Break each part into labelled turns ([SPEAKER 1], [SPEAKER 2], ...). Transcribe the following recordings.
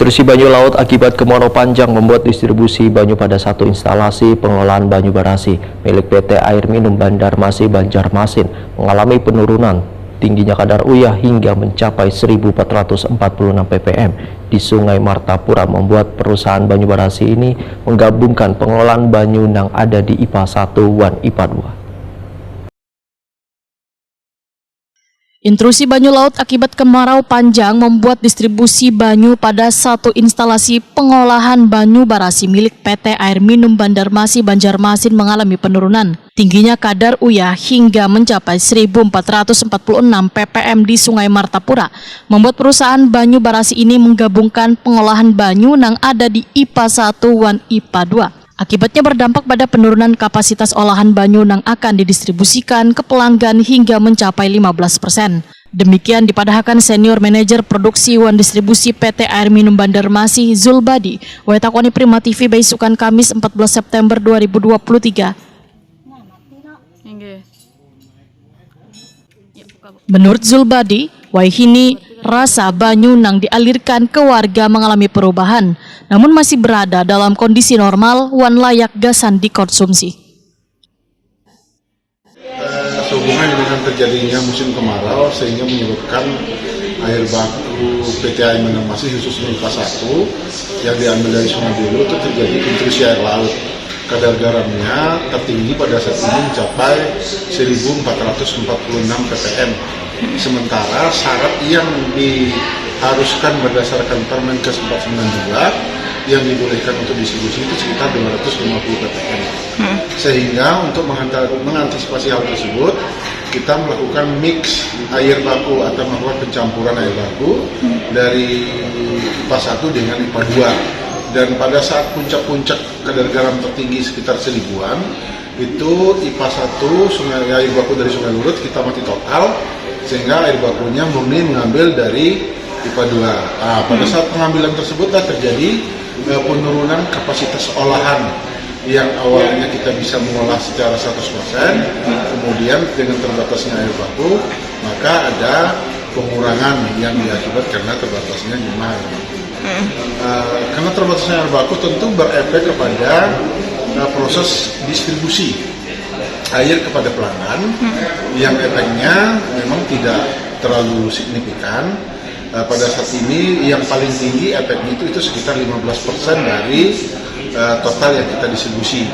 [SPEAKER 1] Intrusi banyu laut akibat kemarau panjang membuat distribusi banyu pada satu instalasi pengelolaan banyu barasi milik PT Air Minum Banjarmasin Banjarmasin mengalami penurunan. Tingginya kadar uyah hingga mencapai 1.446 ppm di Sungai Martapura membuat perusahaan banyu barasi ini menggabungkan pengelolaan banyu yang ada di IPA 1 dan IPA 2.
[SPEAKER 2] Intrusi banyu laut akibat kemarau panjang membuat distribusi banyu pada satu instalasi pengolahan banyu barasi milik PT Air Minum Banjarmasin Banjarmasin mengalami penurunan. Tingginya kadar uyah hingga mencapai 1.446 ppm di Sungai Martapura membuat perusahaan banyu barasi ini menggabungkan pengolahan banyu yang ada di IPA 1 dan IPA 2. Akibatnya berdampak pada penurunan kapasitas olahan banyu yang akan didistribusikan ke pelanggan hingga mencapai 15%. Demikian dipadahkan Senior Manajer Produksi dan Distribusi PT Air Minum Banjarmasin Zulbadi, Wetakoni Prima TV Baisukan Kamis 14 September 2023. Menurut Zulbadi, Waihini rasa banyu yang dialirkan ke warga mengalami perubahan, namun masih berada dalam kondisi normal wan layak gasan dikonsumsi.
[SPEAKER 3] Sehubungan dengan terjadinya musim kemarau sehingga menyebabkan air baku PT Air Minum Banjarmasin khususnya IPA 1 yang diambil dari Sungai Biru itu terjadi intrusi air laut. Kadar garamnya tertinggi pada saat ini mencapai 1.446 ppm. Sementara syarat yang diharuskan berdasarkan Permenkes 492 yang dibolehkan untuk distribusi itu sekitar 250 ppm. Sehingga untuk mengantisipasi hal tersebut, kita melakukan mix air baku atau melakukan pencampuran air baku dari IPA 1 dengan IPA 2. Dan pada saat puncak-puncak kadar garam tertinggi sekitar 1000-an, itu IPA 1 sungai air baku dari Sungai Lurut kita mati total, sehingga air bakunya murni mengambil dari IPA 2. Pada saat pengambilan tersebutlah terjadi penurunan kapasitas olahan yang awalnya kita bisa mengolah secara 100%, kemudian dengan terbatasnya air baku, maka ada pengurangan yang diakibat karena terbatasnya jumlah air baku. Karena terbatasnya air baku tentu berefek kepada proses distribusi air kepada pelanggan yang efeknya memang tidak terlalu signifikan. Pada saat ini yang paling tinggi efeknya itu sekitar 15% dari total yang kita distribusi.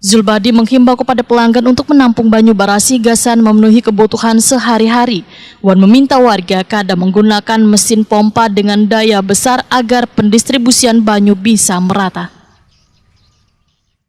[SPEAKER 2] Zulbadi menghimbau kepada pelanggan untuk menampung banyu barasi gasan memenuhi kebutuhan sehari-hari. Wan meminta warga kadang menggunakan mesin pompa dengan daya besar agar pendistribusian banyu bisa merata.